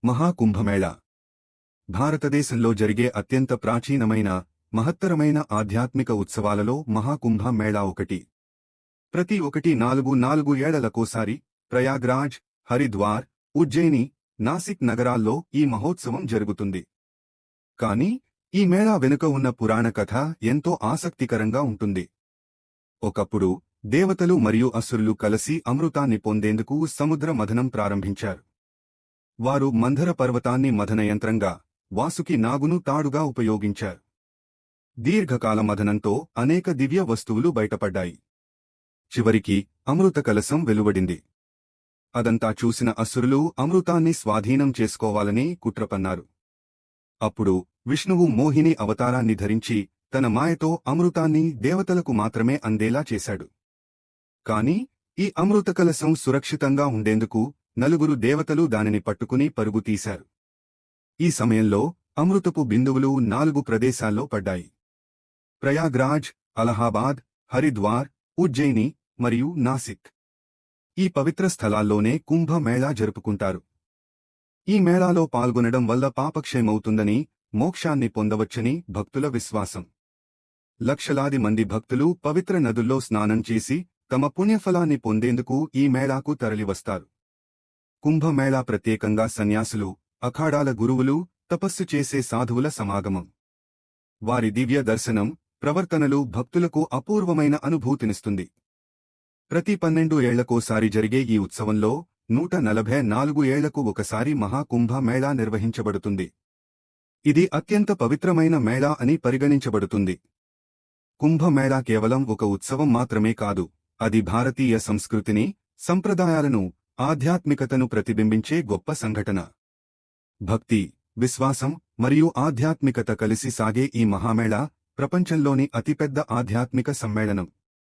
మహాకుంభమేళా భారతదేశంలో జరిగే అత్యంత ప్రాచీనమైన మహత్తరమైన ఆధ్యాత్మిక ఉత్సవాలలో మహాకుంభమేళా ఒకటి. ప్రతి 4 ఏళ్లకోసారి ప్రయాగ్రాజ్, హరిద్వార్, ఉజ్జయిని, నాసిక్ నగరాల్లో ఈ మహోత్సవం జరుగుతుంది. కాని ఈ మేళా వెనుక ఉన్న పురాణ కథ ఎంతో ఆసక్తికరంగా ఉంటుంది. ఒకప్పుడు దేవతలు మరియు అసురులు కలిసి అమృతాన్ని పొందేందుకు సముద్ర మథనం ప్రారంభించారు. వారు మంధర పర్వతాన్ని మథనయంత్రంగా, వాసుకి నాగును తాడుగా ఉపయోగించారు. దీర్ఘకాల మథనంతో అనేక దివ్య వస్తువులు బయటపడ్డాయి. చివరికి అమృత కలశం వెలువడింది. అదంతా చూసిన అసురులు అమృతాన్ని స్వాధీనం చేసుకోవాలని కుట్రపన్నారు. అప్పుడు విష్ణువు మోహిని అవతారాన్ని ధరించి తన మాయతో అమృతాన్ని దేవతలకు మాత్రమే అందేలా చేశాడు. కాని ఈ అమృత కలశం సురక్షితంగా ఉండేందుకు నలుగురు దేవతలు దానిని పట్టుకుని పరుగు తీశారు. ఈ సమయంలో అమృతపు బిందువులు 4 ప్రదేశాల్లో పడ్డాయి: ప్రయాగ్రాజ్, అలహాబాద్, హరిద్వార్, ఉజ్జయిని మరియు నాసిక్. ఈ పవిత్ర స్థలాల్లోనే కుంభమేళా జరుపుకుంటారు. ఈ మేళాలో పాల్గొనడం వల్ల పాపక్షయమవుతుందని, మోక్షాన్ని పొందవచ్చని భక్తుల విశ్వాసం. లక్షలాది మంది భక్తులు పవిత్ర నదుల్లో స్నానం చేసి తమ పుణ్యఫలాన్ని పొందేందుకు ఈ మేళాకు తరలివస్తారు. కుంభమేళా ప్రత్యేకంగా సన్యాసులు, అఖాడాల గురువులు, తపస్సు చేసే సాధువుల సమాగమం. వారి దివ్య దర్శనం, ప్రవర్తనలు భక్తులకు అపూర్వమైన అనుభూతినిస్తుంది. ప్రతి 12 ఏళ్లకోసారి జరిగే ఈ ఉత్సవంలో 144 ఏళ్లకు ఒకసారి మహాకుంభమేళా నిర్వహించబడుతుంది. ఇది అత్యంత పవిత్రమైన మేళా అని పరిగణించబడుతుంది. కుంభమేళా కేవలం ఒక ఉత్సవం మాత్రమే కాదు, అది భారతీయ సంస్కృతిని, సంప్రదాయాలను, ఆధ్యాత్మికతను ప్రతిబింబించే గొప్ప సంఘటన. భక్తి, విశ్వాసం మరియు ఆధ్యాత్మికత కలిసి సాగే ఈ మహామేళా ప్రపంచంలోని అతిపెద్ద ఆధ్యాత్మిక సమ్మేళనం.